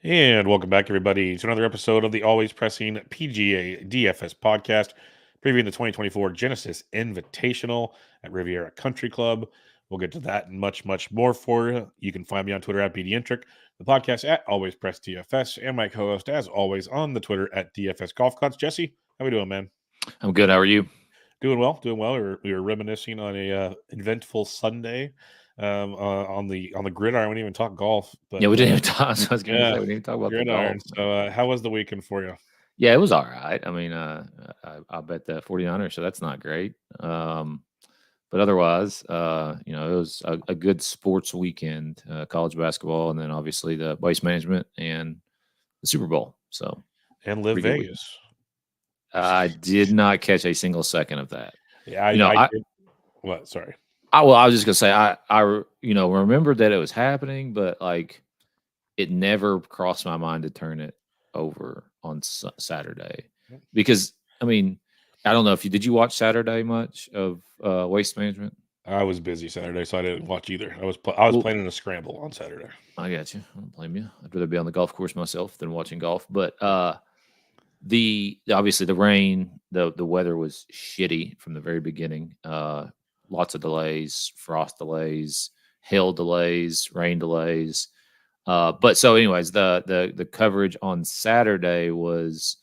And welcome back, everybody, to another episode of the Always Pressing PGA DFS podcast, previewing the 2024 Genesis Invitational at Riviera Country Club. We'll get to that and much, much more for you. You can find me on Twitter at BDintric, the podcast at Always Press DFS, and my co-host, as always, on the Twitter at DFS Golf Clubs. Jesse, how we doing, man? I'm good. How are you? Doing well, doing well. We were reminiscing on a eventful Sunday on the gridiron. We didn't even talk golf, but Yeah, we didn't even talk. So I was going to yeah, say we didn't even talk about the gridiron. golf. So, how was the weekend for you? Yeah, it was all right. I mean, I bet the 49ers, so that's not great. But otherwise, it was a good sports weekend, college basketball, and then obviously the Waste Management and the Super Bowl. So And Live pretty good weekend. Vegas. I did not catch a single second of that. Yeah, I did. What? Sorry. I was just gonna say I remembered that it was happening, but like it never crossed my mind to turn it over on Saturday because I mean I don't know if did you watch Saturday much of Waste Management? I was busy Saturday, so I didn't watch either. I was playing in a scramble on Saturday. I got you. I don't blame you. I'd rather be on the golf course myself than watching golf. But the obviously the rain, the weather was shitty from the very beginning. Lots of delays, frost delays, hail delays, rain delays. But so, anyways, the coverage on Saturday was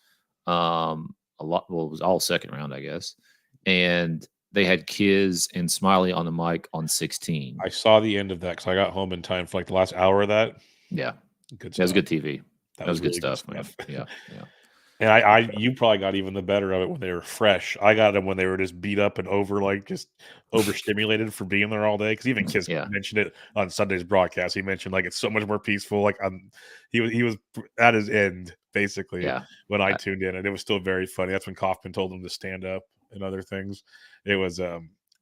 a lot. Well, it was all second round, I guess, and they had Kiz and Smiley on the mic on 16. I saw the end of that because I got home in time for like the last hour of that. Yeah, Good that was stuff. good TV. That was good really stuff, man. Yeah. And you probably got even the better of it when they were fresh. I got them when they were just beat up and just overstimulated for being there all day. Because even Kiss Yeah. mentioned it on Sunday's broadcast. He mentioned like it's so much more peaceful. Like he was at his end basically when I tuned in, and it was still very funny. That's when Kaufman told him to stand up and other things. It was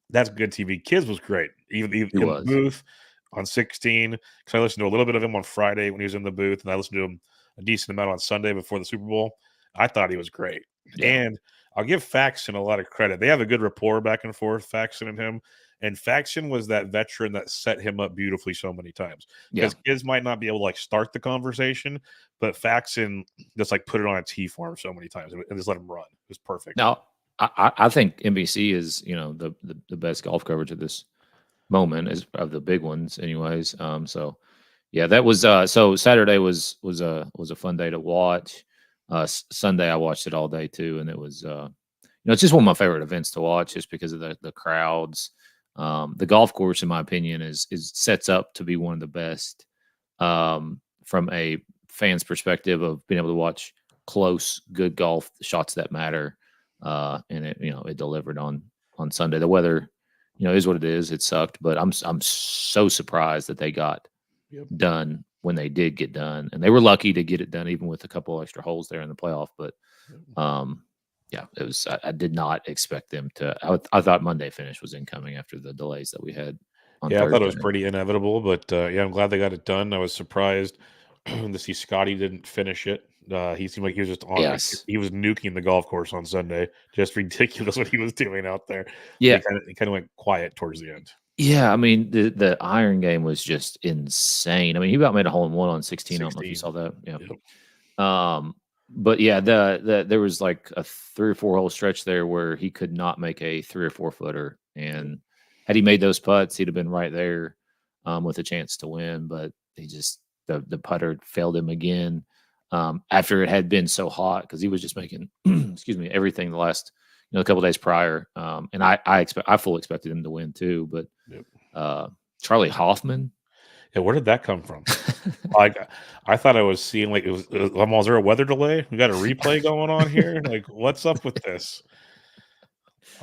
that's good TV. Kiz was great, even in the booth on 16. Because I listened to a little bit of him on Friday when he was in the booth, and I listened to him a decent amount on Sunday before the Super Bowl. I thought he was great. Yeah. And I'll give Faxon a lot of credit. They have a good rapport back and forth, Faxon and him. And Faxon was that veteran that set him up beautifully so many times. Because kids might not be able to like start the conversation, but Faxon just like put it on a tee for him so many times and just let him run. It was perfect. Now, I think NBC is, the best golf coverage at this moment is of the big ones anyways. So yeah, that was so Saturday was a fun day to watch. Sunday I watched it all day too, and it was it's just one of my favorite events to watch just because of the crowds. The golf course, in my opinion, is sets up to be one of the best from a fan's perspective of being able to watch close, good golf shots that matter. And it delivered on Sunday. The weather, is what it is. It sucked, but I'm so surprised that they got done when they did get done, and they were lucky to get it done even with a couple extra holes there in the playoff. But it was. I did not expect them to. I thought Monday finish was incoming after the delays that we had. I thought it was pretty inevitable, but I'm glad they got it done. I was surprised to see Scotty didn't finish it. He seemed like he was just on. Yes. He was nuking the golf course on Sunday. Just ridiculous what he was doing out there. Yeah, it kind of went quiet towards the end. Yeah, I mean the iron game was just insane. I mean, he about made a hole in one on 16. I don't know if you saw that. Yeah. Yep. But yeah, there was like a 3 or 4 hole stretch there where he could not make a 3 or 4 footer, and had he made those putts, he'd have been right there with a chance to win. But he just the putter failed him again after it had been so hot because he was just making excuse me everything the last a couple of days prior. And I fully expected him to win too, but Charlie Hoffman. Yeah, where did that come from? Like, I thought I was seeing like it was. Was there a weather delay? We got a replay going on here. Like, what's up with this?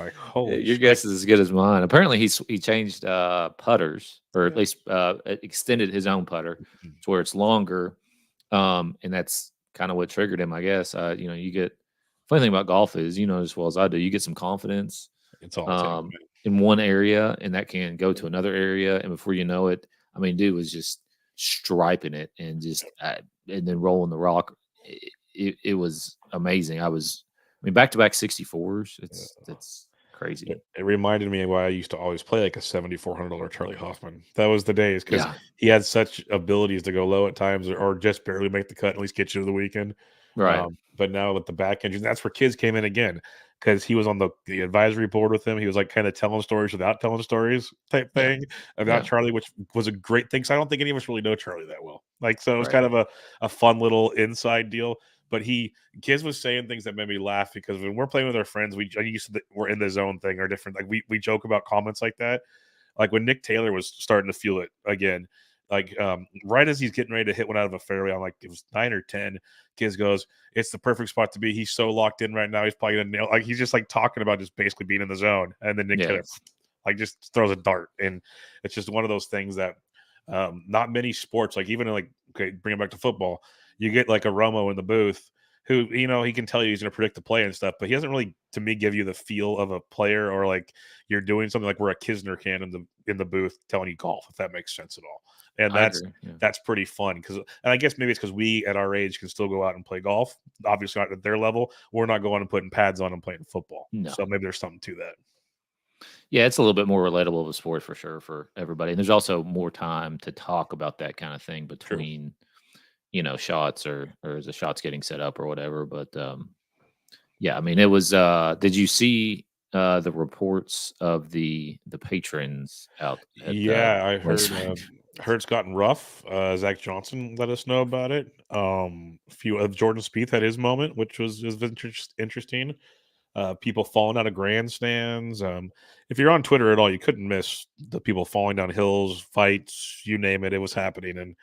Like, holy! Your guess is as good as mine. Apparently, he changed putters, or at least extended his own putter to where it's longer, and that's kind of what triggered him, I guess. You get. Funny thing about golf is, as well as I do, you get some confidence it's all in one area, and that can go to another area, and before you know it, I mean, dude was just striping it and just and then rolling the rock. It was amazing. I mean, back-to-back 64s. It's Crazy. It reminded me of why I used to always play like a $7,400 Charlie Hoffman. That was the days because Yeah. he had such abilities to go low at times or just barely make the cut and at least get you to the weekend. Right. But now with the back engine, that's where kids came in again because he was on the advisory board with him. He was like kind of telling stories without telling stories type Yeah. thing about Charlie, which was a great thing. So I don't think any of us really know Charlie that well. Like, so it was Right. kind of a fun little inside deal. But kids was saying things that made me laugh because when we're playing with our friends, we're in the zone thing or different. Like we joke about comments like that. Like when Nick Taylor was starting to feel it again, like right as he's getting ready to hit one out of a fairway, I'm like, it was 9 or 10. Kids goes, it's the perfect spot to be. He's so locked in right now. He's probably gonna nail. Like he's just like talking about just basically being in the zone, and then Nick Taylor like just throws a dart, and it's just one of those things that not many sports, like even like bring it back to football, you get like a Romo in the booth who he can tell you he's going to predict the play and stuff, but he doesn't really, to me, give you the feel of a player or like you're doing something like where a Kisner can in the booth telling you golf, if that makes sense at all. And that's pretty fun because, and I guess maybe it's because we at our age can still go out and play golf. Obviously, not at their level. We're not going and putting pads on and playing football. No. So maybe there's something to that. Yeah, it's a little bit more relatable of a sport for sure for everybody. And there's also more time to talk about that kind of thing between, shots or as the shots getting set up or whatever. But yeah, I mean, it was. Did you see the reports of the patrons out? I heard it's gotten rough. Zach Johnson let us know about it. A few of Jordan Spieth had his moment, which was interesting. People falling out of grandstands. If you're on Twitter at all, you couldn't miss the people falling down hills, fights, you name it. It was happening. And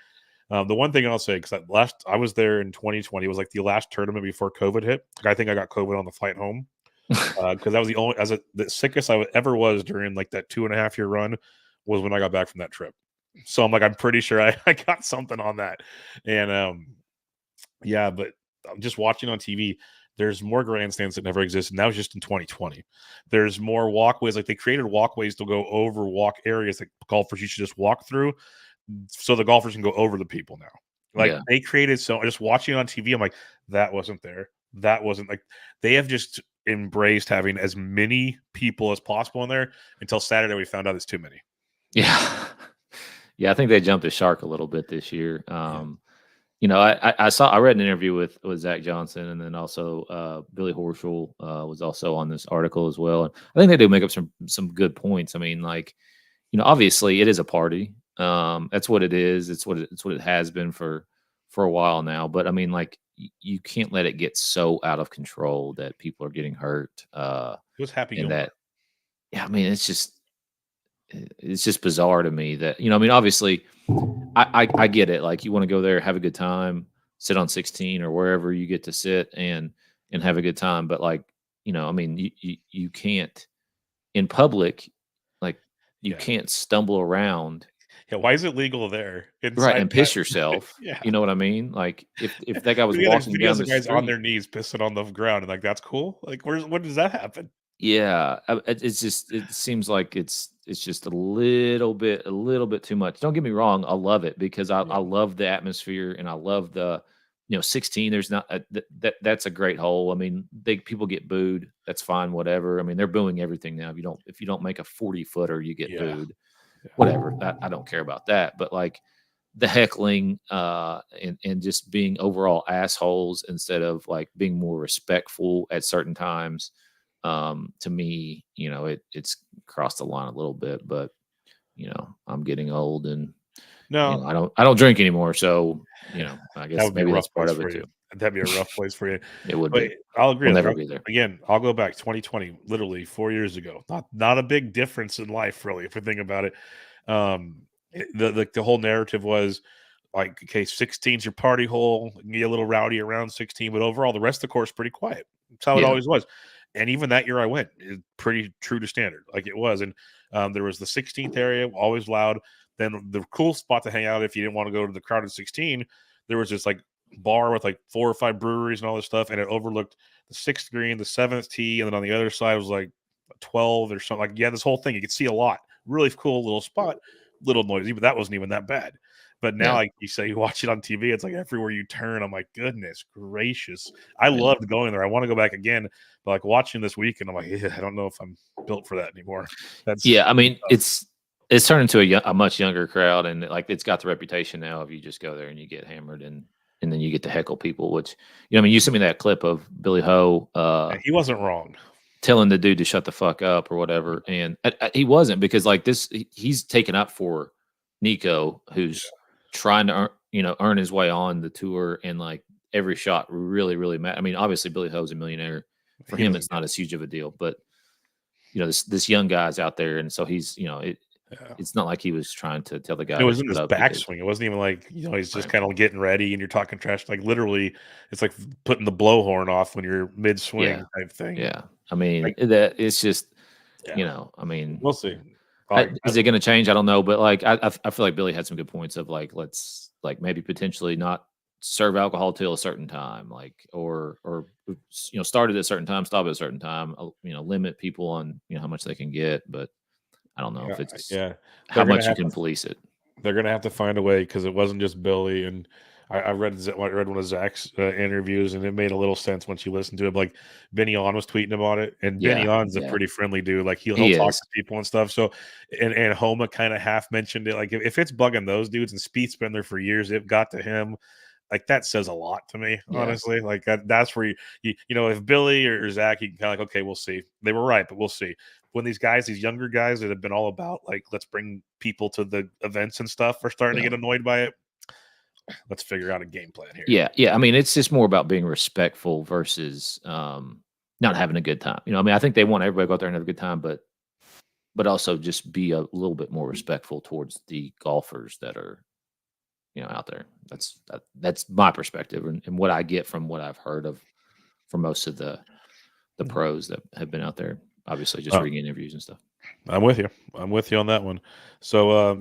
the one thing I'll say, because I was there in 2020, it was like the last tournament before COVID hit. I think I got COVID on the flight home because that was the sickest I ever was during like that 2.5 year run was when I got back from that trip. So I'm like, I'm pretty sure I got something on that. And but I'm just watching on TV. There's more grandstands that never existed. And that was just in 2020. There's more walkways. Like they created walkways to go over walk areas that golfers you should just walk through. So the golfers can go over the people now. Like they created just watching on TV, I'm like, that wasn't there. That wasn't like they have just embraced having as many people as possible in there until Saturday we found out it's too many. Yeah. Yeah, I think they jumped the shark a little bit this year. I read an interview with Zach Johnson, and then also Billy Horschel was also on this article as well. And I think they do make up some good points. I mean, like, obviously it is a party. That's what it is. It's what it has been for a while now. But I mean, like, you can't let it get so out of control that people are getting hurt. It was happy going. I mean, it's just bizarre to me that, I mean, obviously I get it. Like you want to go there, have a good time, sit on 16 or wherever you get to sit and have a good time. But like, I mean, you can't in public, like you can't stumble around. Yeah. Why is it legal there? Right. And piss yourself. You know what I mean? Like if that guy was walking down the guys street on their knees, pissing on the ground and like, that's cool. Like when does that happen? Yeah. It seems like it's just a little bit too much. Don't get me wrong. I love it because I love the atmosphere and I love the, 16. There's not that's a great hole. I mean, people get booed. That's fine. Whatever. I mean, they're booing everything now. If you don't make a 40-footer, you get booed. Whatever. I don't care about that. But like the heckling and just being overall assholes instead of like being more respectful at certain times. To me, it's crossed the line a little bit, but I'm getting old and I don't drink anymore. So, I guess maybe that's part of it too. That'd be a rough place for you. It would be. I'll agree. We'll never be there. Again, I'll go back 2020, literally 4 years ago. Not a big difference in life, really, if we think about it. The whole narrative was like, okay, 16's your party hole. You can get a little rowdy around 16, but overall, the rest of the course pretty quiet. That's how it always was. And even that year I went, is pretty true to standard, like it was. And there was the 16th area, always loud. Then the cool spot to hang out if you didn't want to go to the crowded 16, there was this like bar with like 4 or 5 breweries and all this stuff, and it overlooked the 6th green, the 7th tee, and then on the other side was like 12 or something. Like this whole thing, you could see a lot. Really cool little spot, little noisy, but that wasn't even that bad. But now, like you say, you watch it on TV, it's like everywhere you turn, I'm like, goodness gracious. I loved going there. I want to go back again, but like watching this weekend, I'm like, I don't know if I'm built for that anymore. I mean, it's turned into a much younger crowd, and like it's got the reputation now of you just go there and you get hammered and then you get to heckle people, which I mean, you sent me that clip of Billy Ho. He wasn't wrong. Telling the dude to shut the fuck up or whatever, and he wasn't, because like he's taken up for Nico, who's trying to earn his way on the tour, and like every shot really matters. I mean, obviously Billy Ho's a millionaire. For him, it's not as huge of a deal, but this young guy's out there, and so he's it's not like he was trying to tell the guy. It was in his backswing. It wasn't even like he's just kind of getting ready, and you're talking trash. Like literally, it's like putting the blowhorn off when you're mid swing type thing. Yeah, I mean like, it's just I mean, we'll see. Is it going to change? I don't know, but like I feel like Billy had some good points of like, let's like maybe potentially not serve alcohol till a certain time, like or start at a certain time, stop at a certain time, limit people on how much they can get, but I don't know if it's how much you can police it. They're gonna have to find a way, because it wasn't just Billy. And I read one of Zach's interviews, and it made a little sense once you listen to it. Like Benny On was tweeting about it, and Benny On's a pretty friendly dude. Like he'll talk to people and stuff. So and Homa kind of half mentioned it. Like if it's bugging those dudes, and Speed's been there for years, it got to him. Like that says a lot to me, honestly. Like that's where you if Billy or Zach, you can kind of like, okay, we'll see. They were right, but we'll see. When these younger guys that have been all about like, let's bring people to the events and stuff, are starting to get annoyed by it. Let's figure out a game plan here. Yeah. I mean, it's just more about being respectful versus not having a good time. I mean, I think they want everybody to go out there and have a good time, but also just be a little bit more respectful towards the golfers that are out there. That's my perspective, and what I get from what I've heard of from most of the pros that have been out there. Obviously, just reading interviews and stuff. I'm with you on that one. So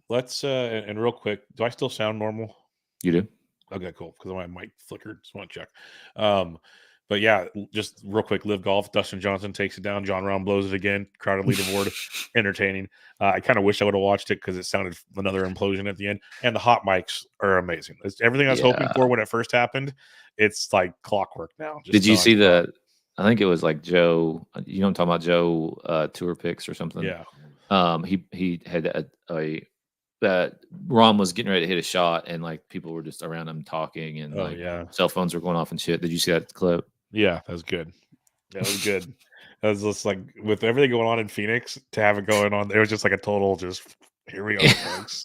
let's and real quick, do I still sound normal? You do? Okay, cool. Because my mic flickered. Just want to check. But yeah, just real quick, Live Golf. Dustin Johnson takes it down. John Rahm blows it again. Crowded leaderboard. Entertaining. I kind of wish I would have watched it, because it sounded another implosion at the end. And the hot mics are amazing. It's everything I was hoping for when it first happened. It's like clockwork now. Did you see I think it was like Joe. I'm talking about Joe Tour Picks or something. Yeah. He had that Rahm was getting ready to hit a shot, and like people were just around him talking, and cell phones were going off and shit. Did you see that clip? Yeah, that was good. That was good. That was just like, with everything going on in Phoenix, to have it going on, it was just like a total just, here we go, folks.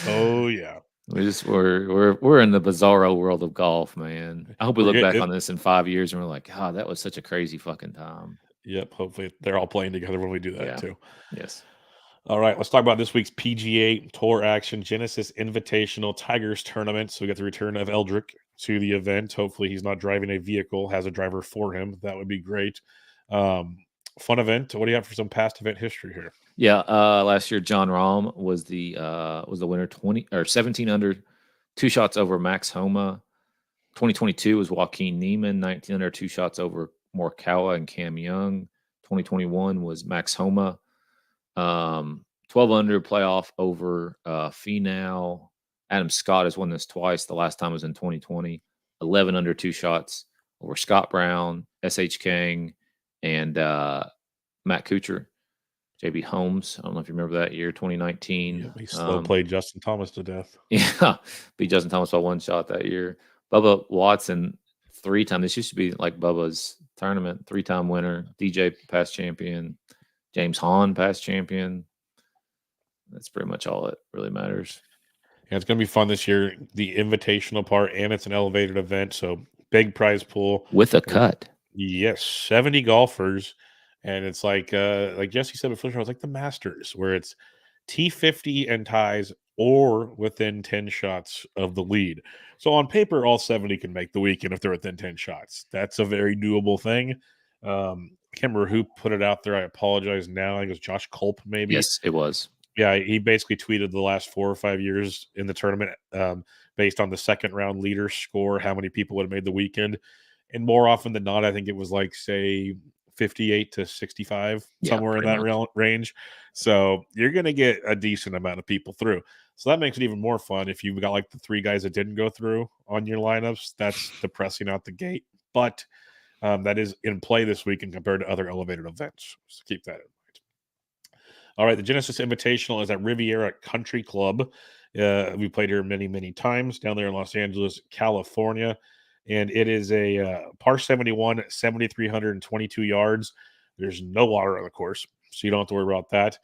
Oh yeah. We're in the bizarro world of golf, man. I hope we look back on this in 5 years and we're like, God, that was such a crazy fucking time. Yep. Hopefully they're all playing together when we do that too. Yes. All right, let's talk about this week's PGA Tour action. Genesis Invitational Tigers tournament. So we got the return of Eldrick to the event. Hopefully he's not driving a vehicle, has a driver for him. That would be great. Fun event. What do you have for some past event history here? Yeah, last year John Rahm was the winner, 17 under, 2 shots over Max Homa. 2022 was Joaquin Niemann, 19 under, 2 shots over Morikawa and Cam Young. 2021 was Max Homa, 12 under, playoff over Finau. Adam Scott has won this twice. The last time was in 2020. 11 under, 2 shots over Scott Brown, S.H. Kang, and Matt Kuchar. JB Holmes, I don't know if you remember that year, 2019. Yeah, he slow played Justin Thomas to death. Yeah, beat Justin Thomas by 1 shot that year. Bubba Watson, 3-time. This used to be like Bubba's tournament, 3-time winner. DJ, past champion. James Hahn, past champion. That's pretty much all that really matters. Yeah, it's going to be fun this year. The invitational part, and it's an elevated event, so big prize pool. With a cut. Yes, 70 golfers. And it's like Jesse said before, it's like the Masters, where it's T50 and ties or within 10 shots of the lead. So on paper, all 70 can make the weekend if they're within 10 shots. That's a very doable thing. I can't remember who put it out there. I apologize now. I think it was Josh Culp, maybe. Yes, it was. Yeah, he basically tweeted the last 4 or 5 years in the tournament based on the second round leader score, how many people would have made the weekend. And more often than not, I think it was like, say, 58 to 65, somewhere in that range. So you're going to get a decent amount of people through. So that makes it even more fun if you've got like the 3 guys that didn't go through on your lineups. That's depressing out the gate, but that is in play this weekend compared to other elevated events. So keep that in mind. All right, the Genesis Invitational is at Riviera Country Club. We played here many, many times down there in Los Angeles, California. And it is a par 71, 7,322 yards. There's no water on the course, so you don't have to worry about that.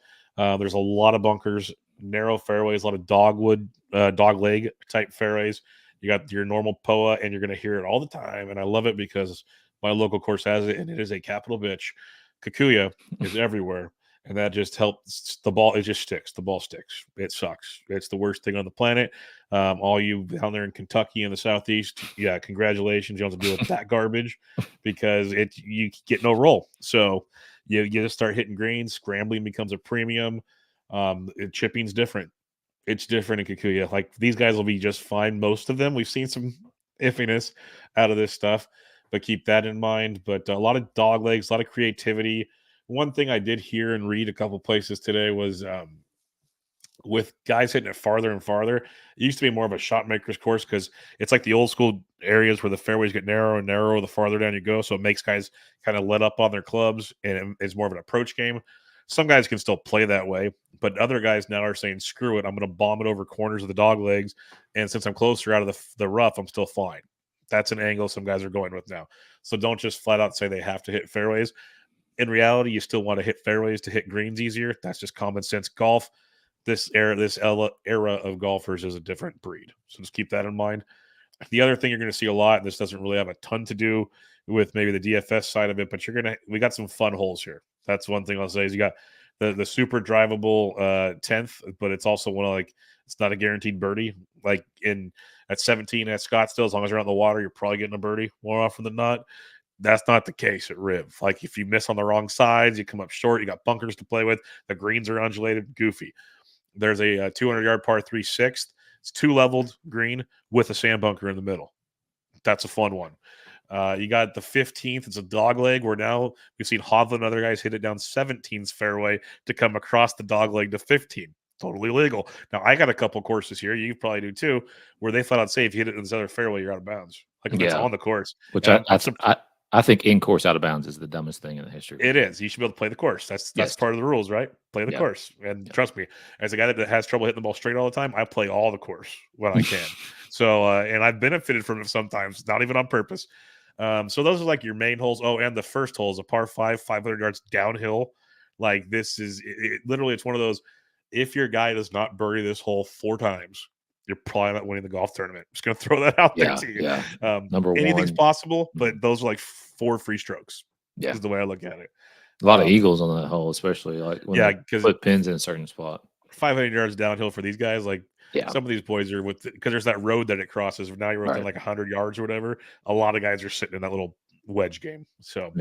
There's a lot of bunkers, narrow fairways, a lot of dogwood, dog leg type fairways. You got your normal POA, and you're going to hear it all the time. And I love it because my local course has it, and it is a capital bitch. Kikuya is everywhere. And that just helps the ball. It just sticks. The ball sticks. It sucks. It's the worst thing on the planet. All you down there in Kentucky in the Southeast, yeah, congratulations. You don't have to deal with that garbage because you get no roll. So you just start hitting greens. Scrambling becomes a premium. Chipping's different. It's different in Kikuya. Like these guys will be just fine. Most of them. We've seen some iffiness out of this stuff, but keep that in mind. But a lot of dog legs, a lot of creativity. One thing I did hear and read a couple places today was with guys hitting it farther and farther. It used to be more of a shot maker's course because it's like the old school areas where the fairways get narrower and narrower the farther down you go. So it makes guys kind of let up on their clubs, and it's more of an approach game. Some guys can still play that way, but other guys now are saying, screw it, I'm going to bomb it over corners of the dog legs. And since I'm closer out of the rough, I'm still fine. That's an angle some guys are going with now. So don't just flat out say they have to hit fairways. In reality, you still want to hit fairways to hit greens easier. That's just common sense golf. This era of golfers is a different breed. So just keep that in mind. The other thing you're going to see a lot, and this doesn't really have a ton to do with maybe the DFS side of it, but we got some fun holes here. That's one thing I'll say is you got the super drivable 10th, but it's also one of like, it's not a guaranteed birdie. Like at 17 at Scottsdale, as long as you're out in the water, you're probably getting a birdie more often than not. That's not the case at Riv. Like if you miss on the wrong sides, you come up short, you got bunkers to play with, the greens are undulated, goofy. There's a 200-yard par 3 sixth. It's 2-leveled green with a sand bunker in the middle. That's a fun one. You got the 15th. It's a dog leg where now we've seen Hovland and other guys hit it down 17's fairway to come across the dog leg to 15. Totally legal. Now, I got a couple courses here, you probably do too, where they flat out say if you hit it in this other fairway, you're out of bounds. Like if it's on the course. Which I think in-course out of bounds is the dumbest thing in the history. It is. You should be able to play the course. That's part of the rules, right? Play the course. And trust me, as a guy that has trouble hitting the ball straight all the time, I play all the course when I can. So, and I've benefited from it sometimes, not even on purpose. So those are like your main holes. Oh, and the first hole is a par 5, 500 yards downhill. Like this is literally, it's one of those, if your guy does not birdie this hole 4 times, you're probably not winning the golf tournament. I'm just going to throw that out there to you. Yeah. Number one. Anything's possible, but those are like 4 free strokes. Yeah. Is the way I look at it. A lot of eagles on that hole, especially like when they put pins in a certain spot. 500 yards downhill for these guys. Like some of these boys are because there's that road that it crosses. Now you're within like 100 yards or whatever. A lot of guys are sitting in that little wedge game. So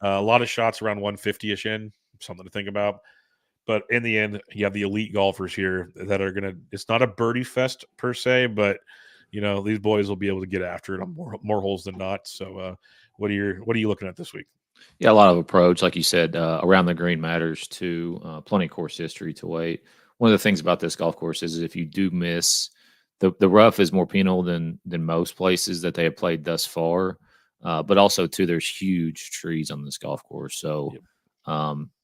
a lot of shots around 150-ish in, something to think about. But in the end, you have the elite golfers here that are going to – it's not a birdie fest per se, but, these boys will be able to get after it on more holes than not. So what are you looking at this week? Yeah, a lot of approach. Like you said, around the green matters too. Plenty of course history to wait. One of the things about this golf course is if you do miss – the rough is more penal than most places that they have played thus far. But also, too, there's huge trees on this golf course. So –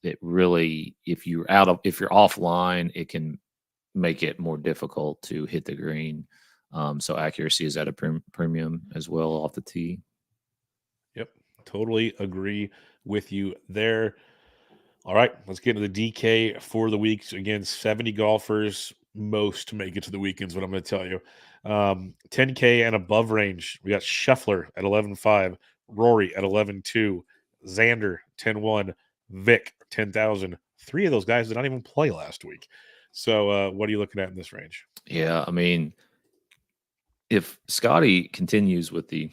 it really, if you're offline, it can make it more difficult to hit the green. So accuracy is at a premium as well off the tee. Yep. Totally agree with you there. All right, let's get into the DK for the weeks. Again, 70 golfers, most make it to the weekends, what I'm going to tell you. 10K and above range. We got Scheffler at 11.5, Rory at 11.2, Xander 10.1, Vic 10,000. 3 of those guys did not even play last week. So what are you looking at in this range? Yeah, I mean, if Scotty continues with the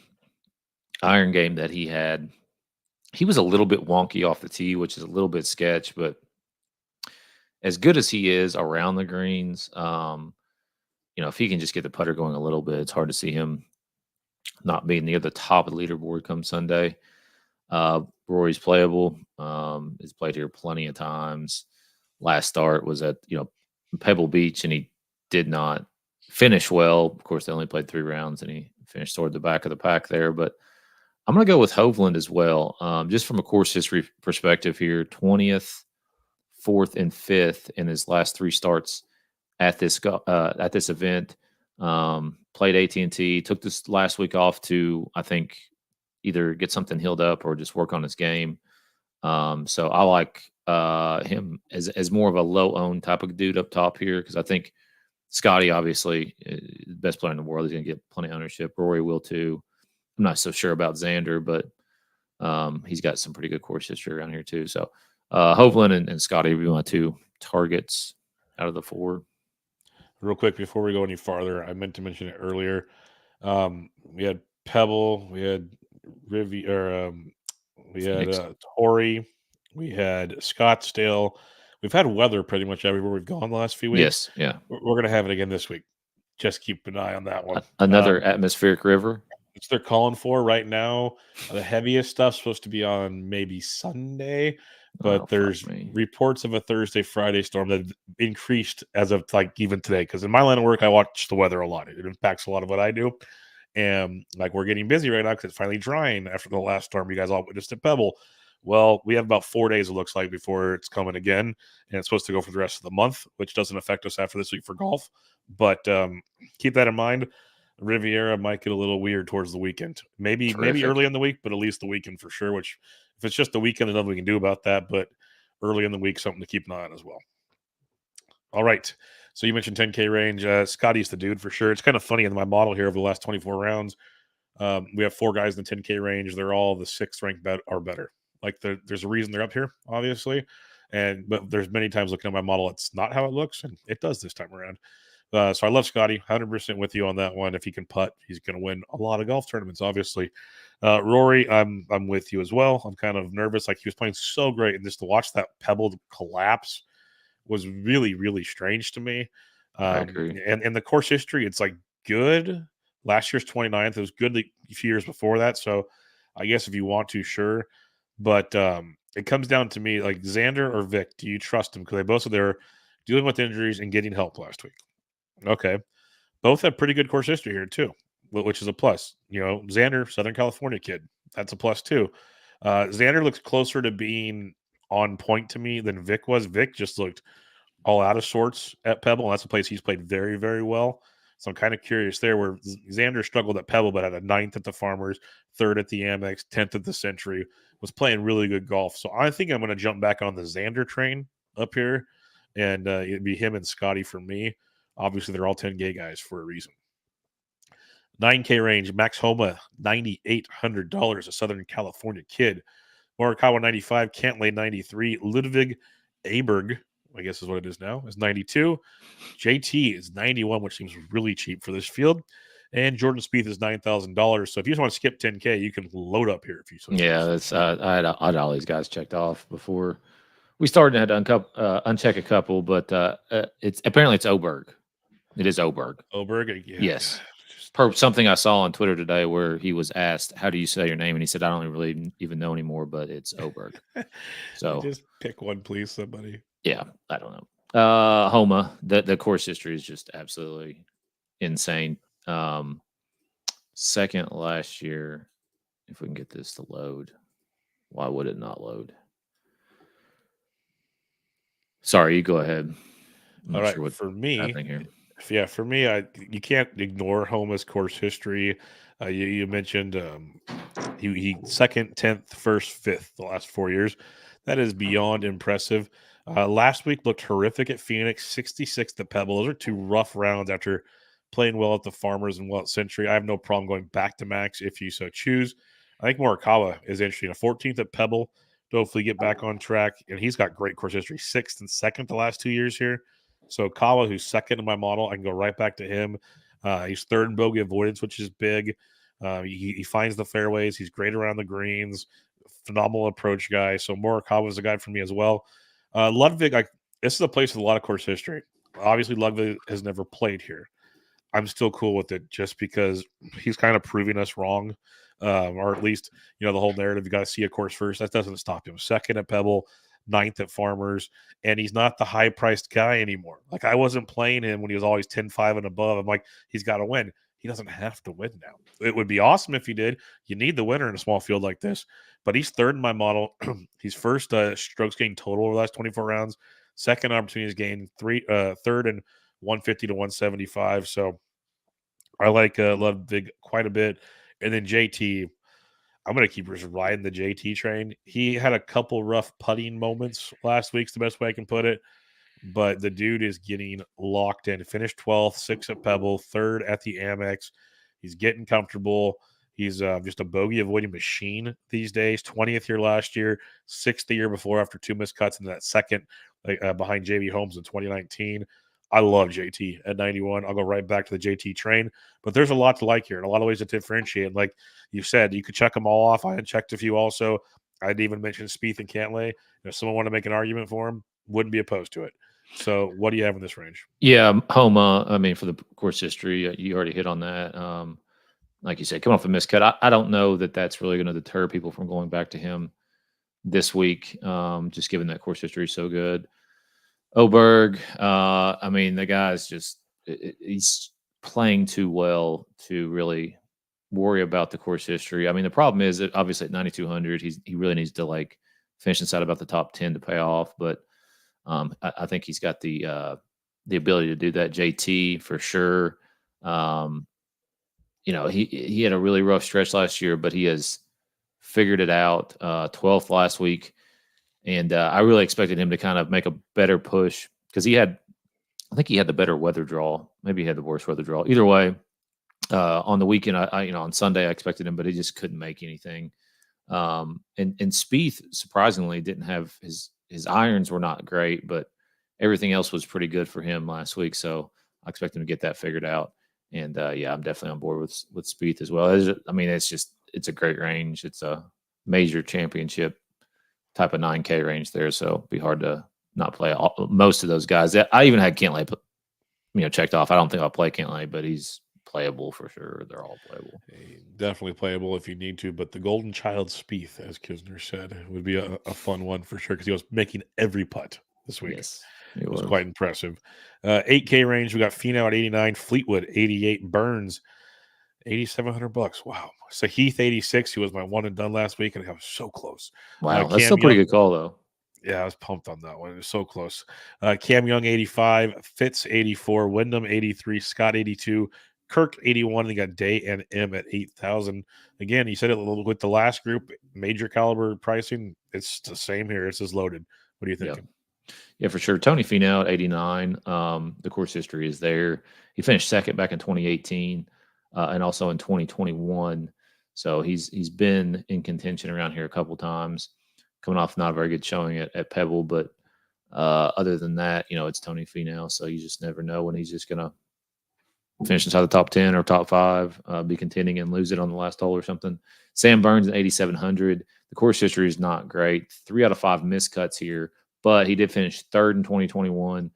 iron game that he had, he was a little bit wonky off the tee, which is a little bit sketch, but as good as he is around the greens, if he can just get the putter going a little bit, it's hard to see him not being near the top of the leaderboard come Sunday. Rory's playable. He's played here plenty of times. Last start was at Pebble Beach, and he did not finish well. Of course, they only played 3 rounds, and he finished toward the back of the pack there. But I'm going to go with Hovland as well, just from a course history perspective here. 20th, 4th, and 5th in his last 3 starts at this event. Played AT&T. Took this last week off to, I think, either get something healed up or just work on his game. So I like him as more of a low-owned type of dude up top here, because I think Scotty, obviously, the best player in the world. He's going to get plenty of ownership. Rory will too. I'm not so sure about Xander, but he's got some pretty good course history around here too. So Hovland and Scotty will be my 2 targets out of the 4. Real quick before we go any farther, I meant to mention it earlier. We had Pebble, we had we had Torrey, we had Scottsdale. We've had weather pretty much everywhere we've gone the last few weeks. Yes, yeah. We're going to have it again this week. Just keep an eye on that one. Another atmospheric river. Which they're calling for right now. The heaviest stuff's supposed to be on maybe Sunday, but there's reports of a Thursday, Friday storm that increased as of like even today. Because in my line of work, I watch the weather a lot. It impacts a lot of what I do. And like we're getting busy right now because it's finally drying after the last storm you guys all witnessed at Pebble. Well, we have about 4 days, it looks like, before it's coming again. And it's supposed to go for the rest of the month, which doesn't affect us after this week for golf. But keep that in mind. Riviera might get a little weird towards the weekend. Maybe early in the week, but at least the weekend for sure, which if it's just the weekend, there's nothing we can do about that. But early in the week, something to keep an eye on as well. All right. So you mentioned 10K range. Scotty's the dude for sure. It's kind of funny in my model here over the last 24 rounds. We have 4 guys in the 10K range. They're all the 6th ranked or better. Like there's a reason they're up here, obviously. But there's many times looking at my model, it's not how it looks, and it does this time around. So I love Scotty, 100% with you on that one. If he can putt, he's going to win a lot of golf tournaments, obviously. Rory, I'm with you as well. I'm kind of nervous. Like he was playing so great, and just to watch that Pebble collapse was really, really strange to me. I agree. And the course history, it's like good. Last year's 29th. It was good a few years before that. So I guess if you want to, sure. But it comes down to me, like Xander or Vic, do you trust them? Because they both said they're dealing with injuries and getting help last week. Okay. Both have pretty good course history here, too, which is a plus. You know, Xander, Southern California kid. That's a plus, too. Xander looks closer to being on point to me than Vic was. Vic just looked all out of sorts at Pebble, and that's a place he's played very, very well. So I'm kind of curious there where Xander struggled at Pebble, but had a 9th at the Farmers, 3rd at the Amex, 10th at the Century, was playing really good golf. So I think I'm going to jump back on the Xander train up here, and it'd be him and Scotty for me. Obviously, they're all 10K guys for a reason. 9K range, Max Homa, $9,800, a Southern California kid. Morikawa, 95, Cantlay, 93. Ludwig Aberg, I guess is what it is now, is 92. JT is 91, which seems really cheap for this field. And Jordan Spieth is $9,000. So if you just want to skip 10K, you can load up here if you so choose. Yeah, that's I had all these guys checked off before we started. I had to uncheck a couple, but it's Oberg. It is Oberg. Oberg, yeah. Yes. Something I saw on Twitter today where he was asked, "How do you say your name?" And he said, "I don't really even know anymore, but it's Oberg." So just pick one, please, somebody. Yeah, I don't know. Homa, the course history is just absolutely insane. 2nd last year. If we can get this to load, why would it not load? Sorry, you go ahead. All right, sure for me, yeah, for me, you can't ignore Homa's course history. You mentioned he 2nd, 10th, 1st, 5th the last 4 years. That is beyond impressive. Last week looked horrific at Phoenix, 66th at Pebble. Those are 2 rough rounds after playing well at the Farmers and well at Century. I have no problem going back to Max if you so choose. I think Morikawa is interesting. A 14th at Pebble to hopefully get back on track. And he's got great course history, 6th and 2nd the last 2 years here. So Kawa, who's 2nd in my model, I can go right back to him. He's 3rd in bogey avoidance, which is big. He finds the fairways. He's great around the greens. Phenomenal approach guy. So Morikawa is a guy for me as well. Ludwig, this is a place with a lot of course history. Obviously, Ludwig has never played here. I'm still cool with it just because he's kind of proving us wrong. Or at least, the whole narrative, you got to see a course first. That doesn't stop him. 2nd at Pebble, ninth at Farmers, and he's not the high-priced guy anymore. Like, I wasn't playing him when he was always 10-5 and above. I'm like, he's got to win. He doesn't have to win now. It would be awesome if he did. You need the winner in a small field like this. But he's third in my model. He's first strokes gained total over the last 24 rounds. Second opportunities gained, third and 150 to 175. So I like Ludwig quite a bit. And then JT, I'm going to keep just riding the JT train. He had a couple rough putting moments last week's the best way I can put it. But the dude is getting locked in. Finished 12th, 6th at Pebble, 3rd at the Amex. He's getting comfortable. He's just a bogey avoiding machine these days. 20th year last year, 6th the year before after 2 missed cuts into that second behind JV Holmes in 2019. I love JT at 91. I'll go right back to the JT train. But there's a lot to like here and a lot of ways to differentiate. Like you said, you could check them all off. I had checked a few also. I'd even mentioned Spieth and Cantlay. If someone wanted to make an argument for him, wouldn't be opposed to it. So what do you have in this range? Yeah, Homa, I mean, for the course history, you already hit on that. Like you said, coming off a miscut, I don't know that that's really going to deter people from going back to him this week, just given that course history is so good. Oberg, I mean, the guy's just he's playing too well to really worry about the course history. I mean, the problem is that obviously at 9,200, he really needs to like finish inside about the top 10 to pay off. But I think he's got the ability to do that. JT for sure. You know, he had a really rough stretch last year, but he has figured it out. 12th last week. And I really expected him to kind of make a better push because I think he had the better weather draw. Maybe he had the worst weather draw. Either way, on the weekend, on Sunday I expected him, but he just couldn't make anything. And Spieth surprisingly didn't have his irons were not great, but everything else was pretty good for him last week. So I expect him to get that figured out. And yeah, I'm definitely on board with Spieth as well. I mean, it's a great range. It's a major championship type of 9K range there, so it'd be hard to not play most of those guys. I even had Cantlay, checked off. I don't think I'll play Cantlay, but he's playable for sure. They're all playable. Definitely playable if you need to, but the golden child Spieth, as Kisner said, would be a fun one for sure because he was making every putt this week. Yes, it was quite impressive. 8K range, we got Finau at 89, Fleetwood 88, Burns $8,700. Wow. So Heath 86, who was my one and done last week, and I was so close. Wow, that's still a pretty good call though. Yeah, I was pumped on that one. It was so close. Cam Young 85, Fitz 84, Wyndham 83, Scott 82, Kirk 81. And you got Day and M at 8,000. Again, you said it a little with the last group, major caliber pricing. It's the same here. It's as loaded. What are you thinking? Yeah, for sure. Tony Finau at 89. The course history is there. He finished second back in 2018. And also in 2021. So he's been in contention around here a couple times, coming off not a very good showing at Pebble. But other than that, it's Tony Finau. So you just never know when he's just going to finish inside the top 10 or top 5, be contending and lose it on the last hole or something. Sam Burns at 8,700. The course history is not great. 3 out of 5 miscuts here, but he did finish 3rd in 2021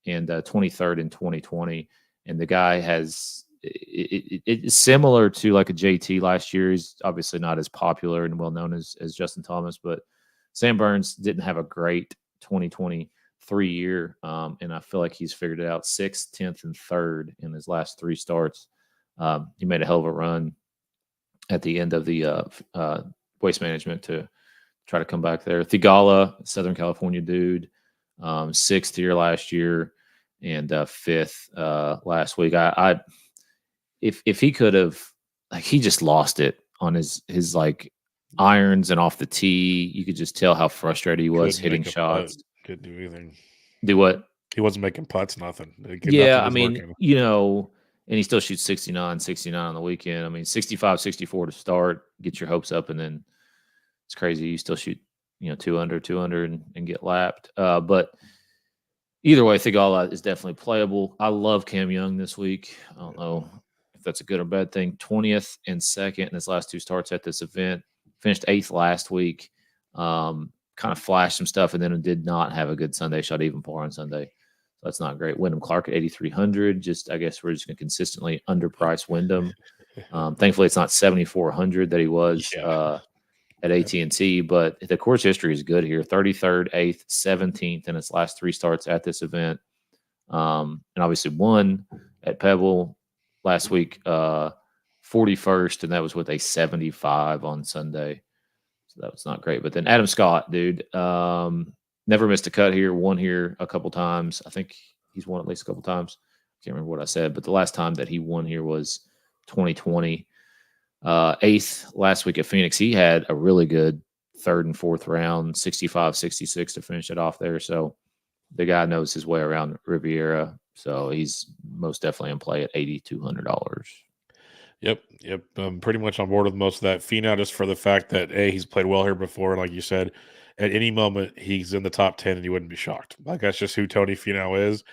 and 23rd in 2020. And the guy has... It's similar to like a JT last year. He's obviously not as popular and well known as Justin Thomas, but Sam Burns didn't have a great 2023 year. And I feel like he's figured it out. 6th, 10th, and 3rd in his last 3 starts. He made a hell of a run at the end of the Waste Management to try to come back there. Thigala, Southern California dude, 6th year last year and 5th last week. If he could have, like, he just lost it on his like irons and off the tee. You could just tell how frustrated he was hitting shots. Couldn't do anything. Do what? He wasn't making putts, nothing. Yeah, I mean, and he still shoots 69 on the weekend. I mean, 65, 64 to start, get your hopes up, and then it's crazy. You still shoot, 2 under and get lapped. But either way, Thigala is definitely playable. I love Cam Young this week. I don't know that's a good or bad thing. 20th and 2nd in his last 2 starts at this event. Finished 8th last week. Kind of flashed some stuff and then did not have a good Sunday. Shot even par on Sunday. So that's not great. Wyndham Clark at 8,300. I guess we're just going to consistently underprice Wyndham. Thankfully, it's not 7,400 that he was at AT&T, but the course history is good here. 33rd, 8th, 17th in its last 3 starts at this event. And obviously won at Pebble last week, 41st, and that was with a 75 on Sunday. So that was not great. But then Adam Scott, dude, never missed a cut here, won here a couple times. I think he's won at least a couple times. Can't remember what I said, but the last time that he won here was 2020. 8th last week at Phoenix. He had a really good 3rd and 4th round, 65, 66 to finish it off there. So the guy knows his way around Riviera. So he's most definitely in play at $8,200. Yep. I'm pretty much on board with most of that. Finau, just for the fact that he's played well here before, and like you said, at any moment he's in the top 10 and you wouldn't be shocked. Like that's just who Tony Finau is.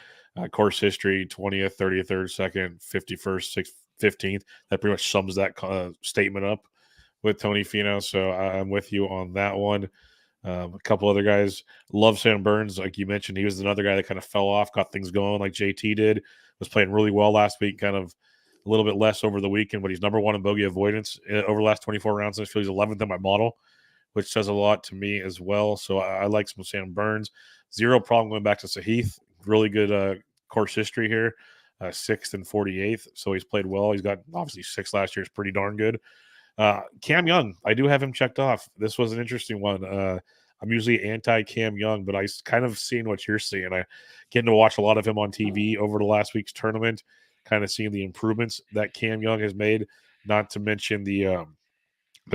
Course history: 20th, 33rd, 2nd, 51st, 6th, 15th. That pretty much sums that statement up with Tony Finau. So I'm with you on that one. A couple other guys. Love Sam Burns, like you mentioned. He was another guy that kind of fell off, got things going like JT did. Was playing really well last week, kind of a little bit less over the weekend, but he's number 1 in bogey avoidance over the last 24 rounds. I feel he's 11th in my model, which says a lot to me as well. So I like some Sam Burns. Zero problem going back to Sahith. Really good course history here. 6th and 48th. So he's played well. He's got obviously 6 last year. It's pretty darn good. Cam Young, I do have him checked off. This was an interesting one. I'm usually anti-Cam Young, but I kind of seen what you're seeing. I getting to watch a lot of him on TV over the last week's tournament, kind of seeing the improvements that Cam Young has made, not to mention the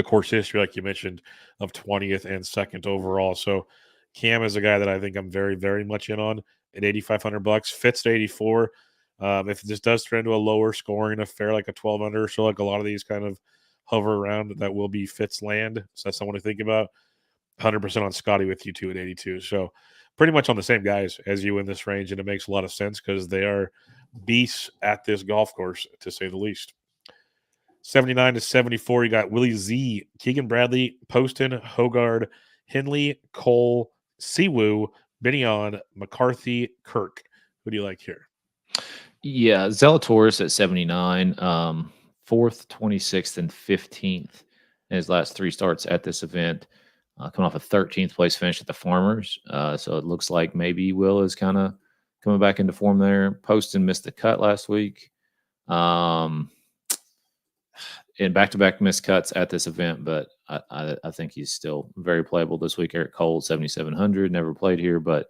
course history, like you mentioned, of 20th and 2nd overall. So Cam is a guy that I think I'm very, very much in on at $8,500. Fits to 84. If this does turn into a lower scoring affair, like a 12 under or so, like a lot of these kind of hover around, that will be Fitz land. So that's someone to think about. 100% on Scotty with you too at 82. So pretty much on the same guys as you in this range, and it makes a lot of sense because they are beasts at this golf course, to say the least. 79 to 74, you got Willie Z, Keegan Bradley, Poston, Hogard, Henley, Cole, Siwoo, Binion, McCarthy, Kirk. Who do you like here? Yeah, Zalatoris at 79, 4th, 26th, and 15th in his last 3 starts at this event. Coming off a 13th place finish at the Farmers. So it looks like maybe Will is kind of coming back into form there. Poston missed the cut last week. And back-to-back missed cuts at this event, but I think he's still very playable this week. Eric Cole, 7,700, never played here, but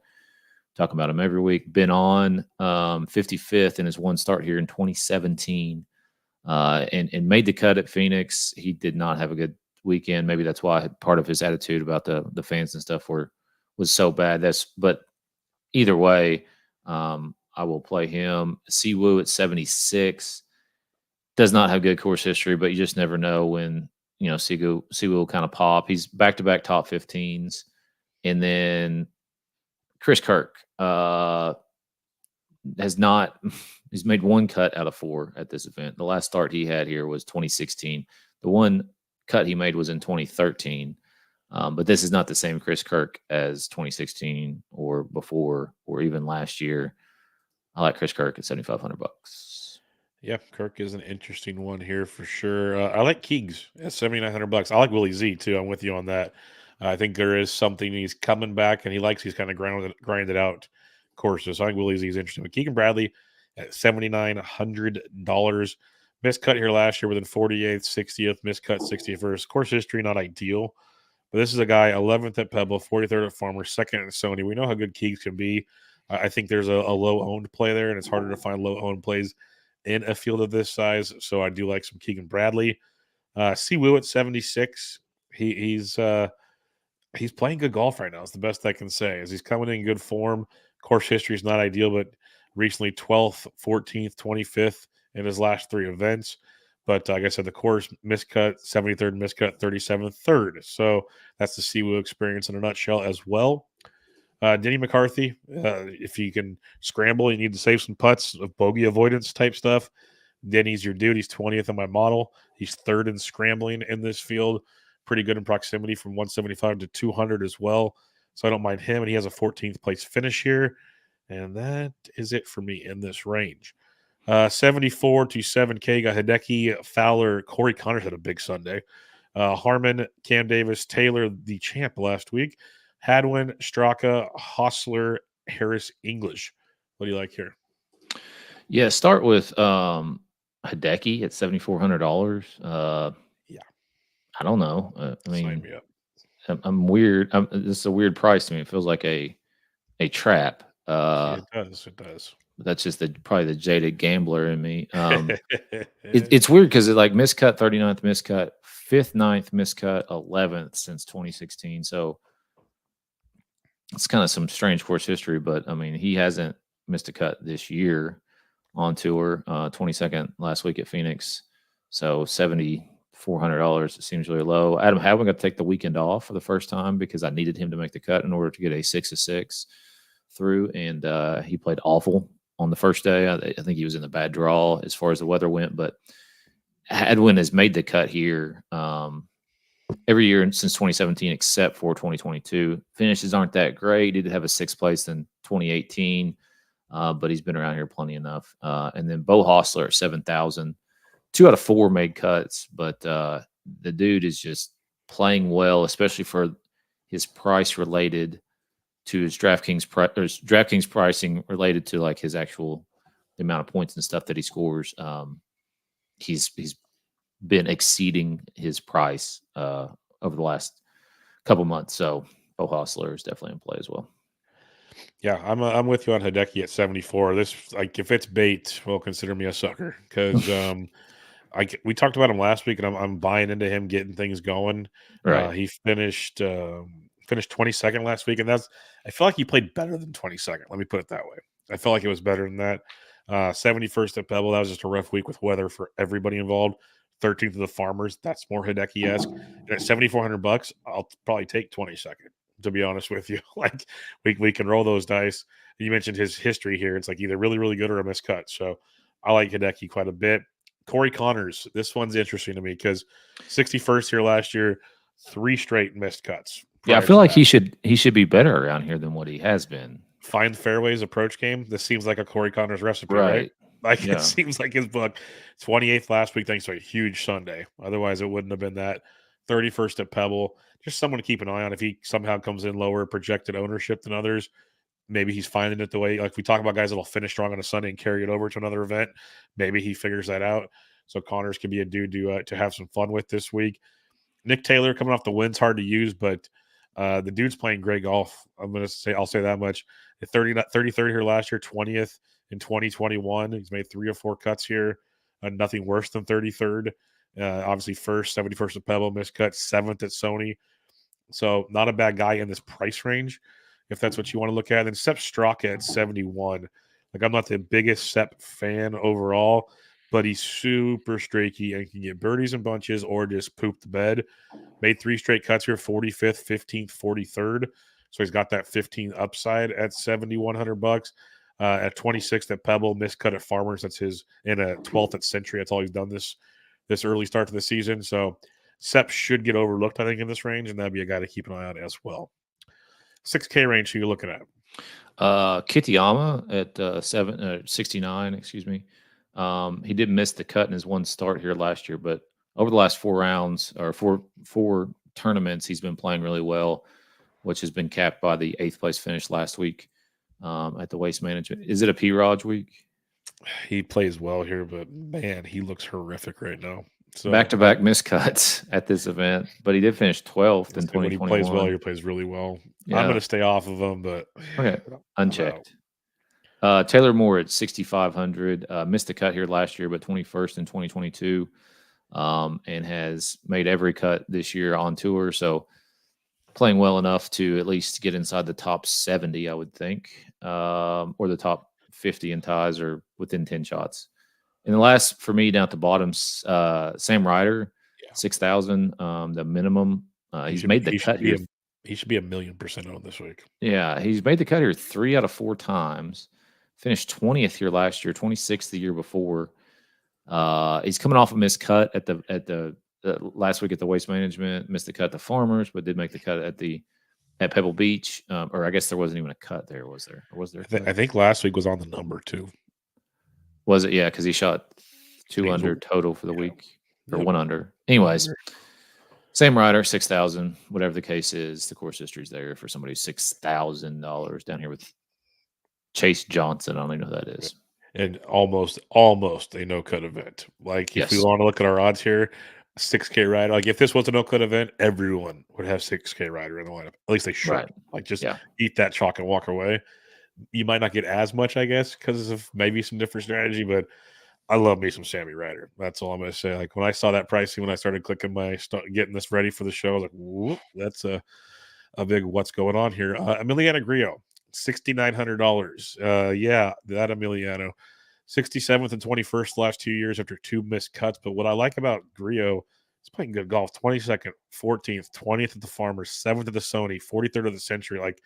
talking about him every week. Been on 55th in his 1 start here in 2017 and made the cut at Phoenix. He did not have a good weekend. Maybe that's why part of his attitude about the fans and stuff was so bad. But either way, I will play him. Siwoo at 76 does not have good course history, but you just never know when Siwoo will kind of pop. He's back-to-back top 15s, and then Chris Kirk has not. He's made 1 cut out of 4 at this event. The last start he had here was 2016. The 1 cut he made was in 2013. But this is not the same Chris Kirk as 2016 or before or even last year. I like Chris Kirk at $7,500. Yeah, Kirk is an interesting one here for sure. I like Keegs at $7,900. I like Willie Z too. I'm with you on that. I think there is something. He's coming back, and he likes these kind of grinded out courses. So I think Willie Z is interesting. But Keegan Bradley at $7,900. Missed cut here last year within 48th, 60th, missed cut 61st. Course history not ideal, but this is a guy 11th at Pebble, 43rd at Farmer, 2nd at Sony. We know how good Keegs can be. I think there's a low-owned play there, and it's harder to find low-owned plays in a field of this size. So I do like some Keegan Bradley. Siwoo at 76. He's playing good golf right now. It's the best I can say. As he's coming in good form. Course history is not ideal, but recently 12th, 14th, 25th in his last 3 events. But like I said, the course miscut, 73rd miscut, 37th, 3rd. So that's the Siwoo experience in a nutshell as well. Denny McCarthy, if you can scramble, you need to save some putts of bogey avoidance type stuff. Denny's your dude. He's 20th in my model. He's 3rd in scrambling in this field. Pretty good in proximity from 175 to 200 as well. So I don't mind him. And he has a 14th place finish here. And that is it for me in this range. 74 to 7K got Hideki, Fowler, Corey Connors had a big Sunday. Harmon, Cam Davis, Taylor, the champ last week. Hadwin, Straka, Hostler, Harris, English. What do you like here? Yeah, start with Hideki at $7,400. Yeah, I don't know. I mean, me up. I'm weird. This is a weird price to me. It feels like a trap. It does. It does. That's just probably the jaded gambler in me. It's weird because it's like miscut, 39th miscut, 5th, 9th miscut, 11th since 2016. So it's kind of some strange course history, but I mean, he hasn't missed a cut this year on tour. 22nd last week at Phoenix. So $7,400. It seems really low. Adam Hadwin got to take the weekend off for the first time because I needed him to make the cut in order to get a 6-6 through, and he played awful on the first day. I think he was in the bad draw as far as the weather went, but Hadwin has made the cut here every year since 2017 except for 2022. Finishes aren't that great. He did have a 6th place in 2018, but he's been around here plenty enough. And then Bo Hostler at 7,000. 2 out of 4 made cuts, but the dude is just playing well, especially for his price related to his DraftKings pricing related to like his actual the amount of points and stuff that he scores. He's been exceeding his price over the last couple months. So Bo Hostler is definitely in play as well. Yeah, I'm with you on Hideki at 74. This, like, if it's bait, well, consider me a sucker because we talked about him last week, and I'm buying into him getting things going. Right, he finished 22nd last week, and I feel like he played better than 22nd. Let me put it that way. I felt like it was better than that. 71st at Pebble. That was just a rough week with weather for everybody involved. 13th of the Farmers. That's more Hideki-esque. And at $7,400, I'll probably take 22nd. To be honest with you, like we can roll those dice. You mentioned his history here. It's like either really, really good or a miscut. So I like Hideki quite a bit. Corey Connors. This one's interesting to me because 61st here last year, 3 straight missed cuts. Yeah, I feel like he should be better around here than what he has been. Find fairways approach game. This seems like a Corey Connors recipe, right? Like It seems like his book. 28th last week, thanks to a huge Sunday. Otherwise, it wouldn't have been that. 31st at Pebble. Just someone to keep an eye on. If he somehow comes in lower projected ownership than others, maybe he's finding it the way. Like we talk about guys that'll finish strong on a Sunday and carry it over to another event. Maybe he figures that out. So Connors could be a dude to have some fun with this week. Nick Taylor coming off the wind's hard to use, but the dude's playing great golf. I'll say that much. 33rd here last year, 20th in 2021. He's made 3 or 4 cuts here. Nothing worse than 33rd. Obviously, 71st at Pebble, miscut, 7th at Sony. So not a bad guy in this price range, if that's what you want to look at. And then Sepp Straka at 71. Like, I'm not the biggest Sepp fan overall, but he's super streaky and can get birdies and bunches or just poop the bed. Made 3 straight cuts here, 45th, 15th, 43rd. So he's got that 15 upside at $7,100. At 26th at Pebble, miscut at Farmers. That's his, in a 12th at Century. That's all he's done this early start to the season. So Sepp should get overlooked, I think, in this range, and that'd be a guy to keep an eye on as well. 6K range, who you looking at? Kitayama at 69, excuse me. He did miss the cut in his one start here last year, but over the last 4 rounds or four tournaments, he's been playing really well, which has been capped by the 8th place finish last week at the Waste Management. Is it a P-Raj week? He plays well here, but man, he looks horrific right now. So back-to-back miscuts at this event, but he did finish 12th in 2021. When he plays well, he plays really well. Yeah. I'm going to stay off of him, but okay, unchecked. Taylor Moore at 6,500 missed the cut here last year, but 21st in 2022, and has made every cut this year on tour. So playing well enough to at least get inside the top 70, I would think, or the top 50 in ties or within 10 shots. And the last for me down at the bottom, Sam Ryder, 6,000, the minimum. He's made the cut here. He should be 1,000,000% on this week. Yeah, he's made the cut here 3 out of 4 times. Finished 20th here last year, 26th the year before. He's coming off a missed cut at the last week at the Waste Management. Missed the cut at the Farmers, but did make the cut at Pebble Beach. Or I guess there wasn't even a cut there, was there? Or was there? I think last week was on the number too. Was it? Yeah, because he shot 2 under total for the week, or 1 under. Anyways, Same rider, 6,000, whatever the case is. The course history's there for somebody $6,000 down here with Chase Johnson. I don't even know who that is. And almost a no-cut event. Like, if we want to look at our odds here, 6K rider. Like, if this was a no-cut event, everyone would have 6K rider in the lineup. At least they should. Right. Like, just eat that chalk and walk away. You might not get as much, I guess, because of maybe some different strategy, but I love me some Sammy Ryder. That's all I'm going to say. Like, when I saw that pricing, when I started clicking getting this ready for the show, I was like, whoop, that's a big what's going on here. Emiliano Grillo, $6,900. Yeah, that Emiliano. 67th and 21st the last 2 years after 2 missed cuts. But what I like about Grillo, he's playing good golf. 22nd, 14th, 20th at the Farmers, 7th at the Sony, 43rd of the Century. Like,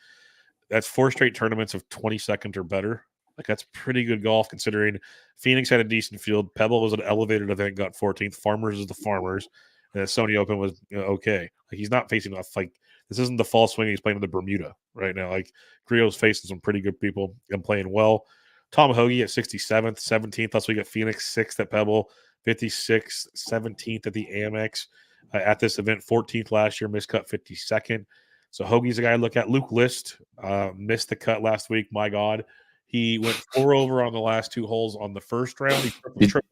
that's 4 straight tournaments of 22nd or better. Like, that's pretty good golf considering Phoenix had a decent field. Pebble was an elevated event, got 14th. Farmers is the Farmers. And the Sony Open was okay. Like, he's not facing off. Like, this isn't the fall swing. He's playing in the Bermuda right now. Like, Grillo's facing some pretty good people and playing well. Tom Hoagie at 67th, 17th. Plus, we got Phoenix 6th at Pebble, 56th, 17th at the Amex at this event, 14th last year, missed cut 52nd. So Hoagie's a guy I look at. Luke List missed the cut last week. My God. He went 4 over on the last 2 holes on the first round.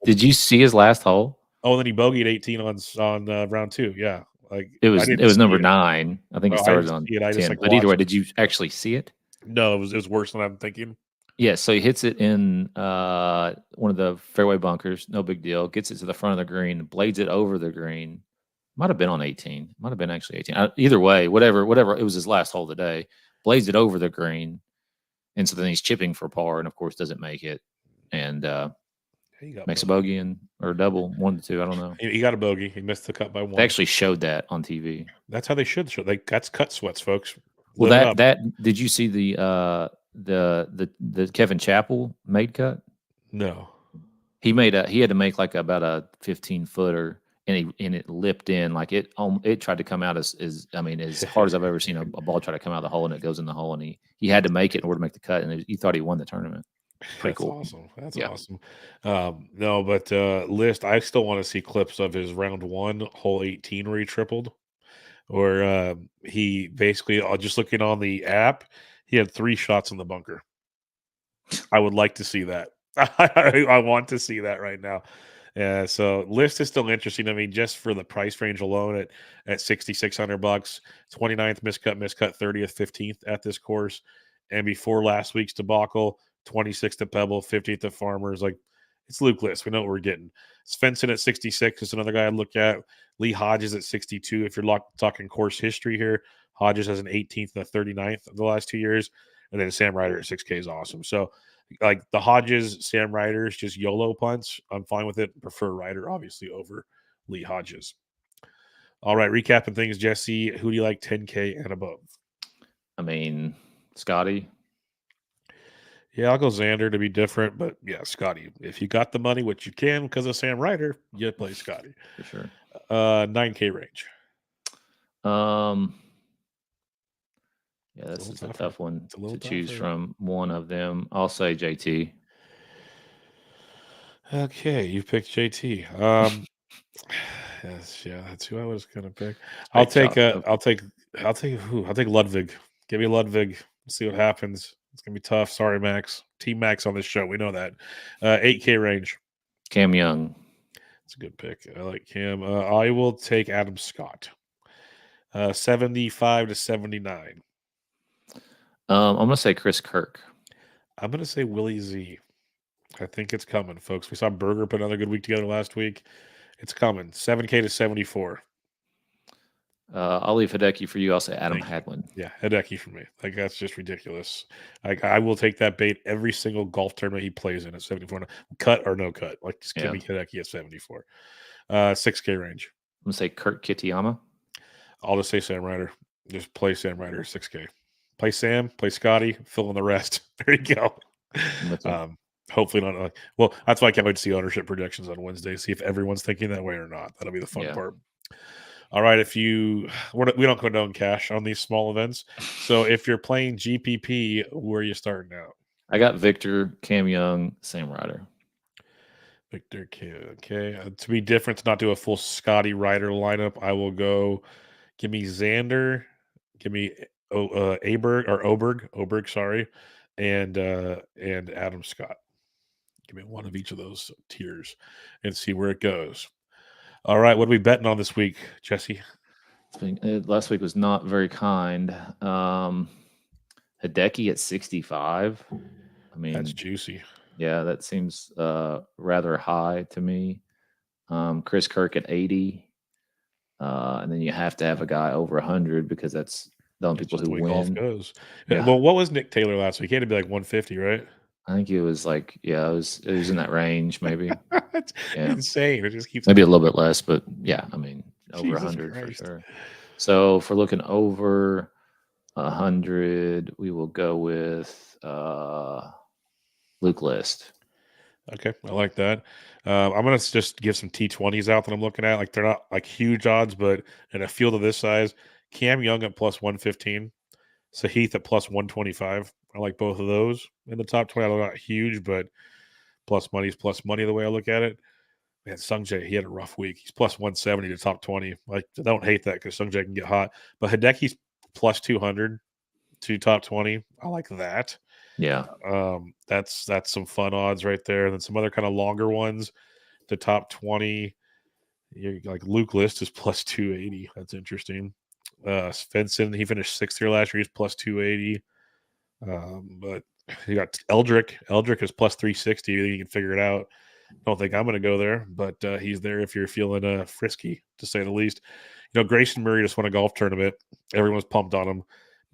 Did you see his last hole? Oh, and then he bogeyed 18 on round 2. Yeah. Like, it was number 9. I think he started on 10. But either way, did you actually see it? No, it was worse than I'm thinking. Yeah, so he hits it in one of the fairway bunkers. No big deal. Gets it to the front of the green, blades it over the green. Might have been on 18. Might have been actually 18. Either way, whatever. It was his last hole of the day. Blades it over the green, and so then he's chipping for par, and of course doesn't make it, and makes a bogey or a double, 1 to 2. I don't know. He got a bogey. He missed the cut by 1. They actually showed that on TV. That's how they should show. That's cut sweats, folks. Well, that did you see the Kevin Chappell made cut? No. He had to make like about a 15-footer, and it lipped in. Like, it tried to come out as hard as I've ever seen a ball try to come out of the hole, and it goes in the hole, and he had to make it in order to make the cut, and he thought he won the tournament. Pretty cool. Awesome. That's awesome. No, but List, I still want to see clips of his round 1, hole 18, where he tripled, or he basically, just looking on the app, he had 3 shots in the bunker. I would like to see that. I want to see that right now. So List is still interesting. I mean, just for the price range alone at $6,600, 29th miscut, 30th, 15th at this course, and before last week's debacle, 26th at Pebble, 15th at Farmers. Like, it's Luke List. We know what we're getting. Svensson at 66 is another guy I'd look at. Lee Hodges at 62. If you're talking course history here, Hodges has an 18th and a 39th of the last 2 years. And then Sam Ryder at 6K is awesome. So, like, the Hodges, Sam Ryder's just YOLO punts. I'm fine with it. Prefer Ryder, obviously, over Lee Hodges. All right, recapping things, Jesse. Who do you like 10K and above? I mean, Scotty. Yeah, I'll go Xander to be different, but yeah, Scotty. If you got the money, which you can because of Sam Ryder, you play Scotty. For sure. 9K range. Yeah, this is a tough one to choose from one of them. I'll say JT. Okay, you picked JT. Yes, yeah, that's who I was gonna pick. I'll take Ludwig. Give me Ludwig. See what happens. It's gonna be tough. Sorry, Max. Team Max on this show. We know that. 8K range. Cam Young. It's a good pick. I like Cam. I will take Adam Scott. 75 to 79. I'm gonna say Chris Kirk. I'm gonna say Willie Z. I think it's coming, folks. We saw Berger put another good week together last week. It's coming. 7K to 74. I'll leave Hideki for you. I'll say Adam Hadwin. Yeah, Hideki for me. Like, that's just ridiculous. I will take that bait every single golf tournament he plays in at 74. Cut or no cut. Like, just give me Hideki at 74. 6K range. I'm going to say Kurt Kitayama. I'll just say Sam Ryder. Just play Sam Ryder 6K. Play Sam, play Scotty, fill in the rest. There you go. Hopefully not. Well, that's why I can't wait to see ownership projections on Wednesday. See if everyone's thinking that way or not. That'll be the fun part. All right, we don't condone cash on these small events. So if you're playing GPP, where are you starting out? I got Victor, Cam Young, Sam Ryder. Victor K. Okay. To be different, to not do a full Scotty Ryder lineup, I will go. Give me Xander. Give me Oberg, sorry, and Adam Scott. Give me one of each of those tiers and see where it goes. All right, what are we betting on this week, Jesse? Last week was not very kind. Hideki at 65. I mean, that's juicy. Yeah, that seems rather high to me. Chris Kirk at 80. And then you have to have a guy over 100 because that's the only people who win. Golf goes. Yeah. Well, what was Nick Taylor last week? He had to be like 150, right? I think it was like, it was in that range, maybe. It's insane. It just keeps maybe a little bit less, but yeah, I mean, over Jesus 100 Christ. for sure. So if we're looking over 100, we will go with Luke List. Okay, I like that. I'm gonna just give some T20s out that I'm looking at. Like they're not like huge odds, but in a field of this size, Cam Young at plus 115, Sahith at plus 125. I like both of those in the top 20. They're not huge, but plus money's plus money the way I look at it. Man, Sungjae, he had a rough week. He's plus 170 to top 20. Like, I don't hate that because Sungjae can get hot. But Hideki's plus 200 to top 20. I like that. Yeah. That's some fun odds right there. And then some other kind of longer ones. The top 20, like Luke List is plus 280. That's interesting. Svensson, he finished sixth here last year. He's plus 280. But you got Eldrick. Eldrick is plus 360. You can figure it out. Don't think I'm going to go there, but he's there if you're feeling frisky, to say the least. Grayson Murray just won a golf tournament. Everyone's pumped on him.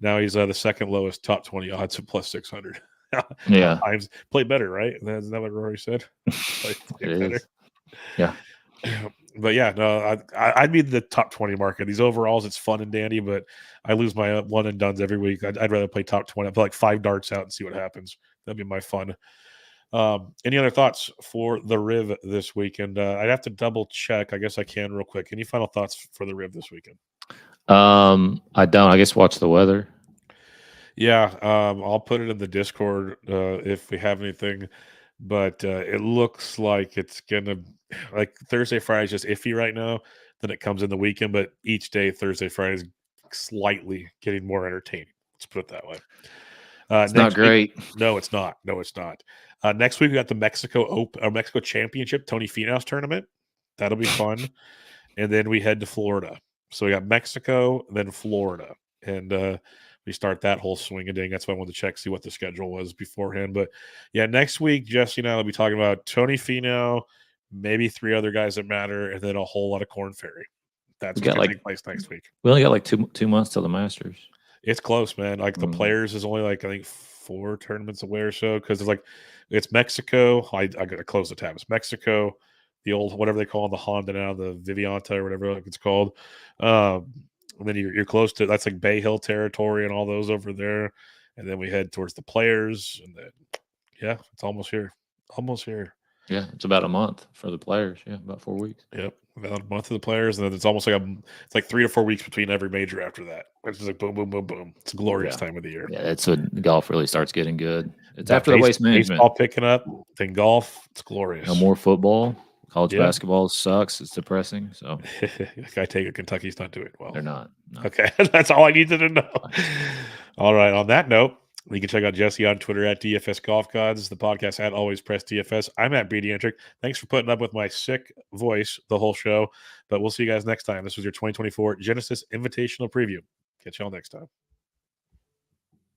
Now he's the second lowest top 20 odds at plus 600. Yeah. Times play better, right? Isn't that what Rory said? Play better. Yeah. But yeah, no, I'd be the top 20 market. These overalls, it's fun and dandy, but I lose my one and dones every week. I'd rather play top 20. I'd put like 5 darts out and see what happens. That'd be my fun. Any other thoughts for the Riv this weekend? I'd have to double check. I guess I can real quick. Any final thoughts for the Riv this weekend? I don't. I guess watch the weather. Yeah, I'll put it in the Discord if we have anything. But it looks like it's gonna like Thursday, Friday is just iffy right now. Then it comes in the weekend, but each day, Thursday, Friday is slightly getting more entertaining. Let's put it that way. It's not great. No, it's not. No, it's not. Next week we got the Mexico Championship, Tony Finau's tournament. That'll be fun. And then we head to Florida. So we got Mexico, then Florida, and we start that whole swing and ding. That's why I wanted to check, see what the schedule was beforehand. But yeah, next week, Jesse and I will be talking about Tony Finau, maybe 3 other guys that matter, and then a whole lot of Corn Ferry. That's going to take place next week. We only got like two months till the Masters. It's close, man. Like the Players is only like I think 4 tournaments away or so because it's Mexico. I got to close the tab. It's Mexico, the old whatever they call the Honda now, the Vivianta or whatever it's called. And then you're close to that's like Bay Hill territory and all those over there. And then we head towards the Players, and then yeah, it's almost here. Almost here. Yeah, it's about a month for the Players. Yeah, about 4 weeks. Yep, about a month of the Players, and then it's almost like it's like 3 to 4 weeks between every major after that. It's just like boom, boom, boom, boom. It's a glorious time of the year. Yeah, that's when golf really starts getting good. It's after the Waste Management. Baseball picking up, then golf. It's glorious. No more football. College basketball sucks. It's depressing. So I take it Kentucky's not doing well. They're not. No. Okay, that's all I needed to know. All right. On that note, you can check out Jesse on Twitter at DFS Golf Gods, the podcast at Always Press DFS. I'm at BDentric. Thanks for putting up with my sick voice the whole show. But we'll see you guys next time. This was your 2024 Genesis Invitational preview. Catch y'all next time.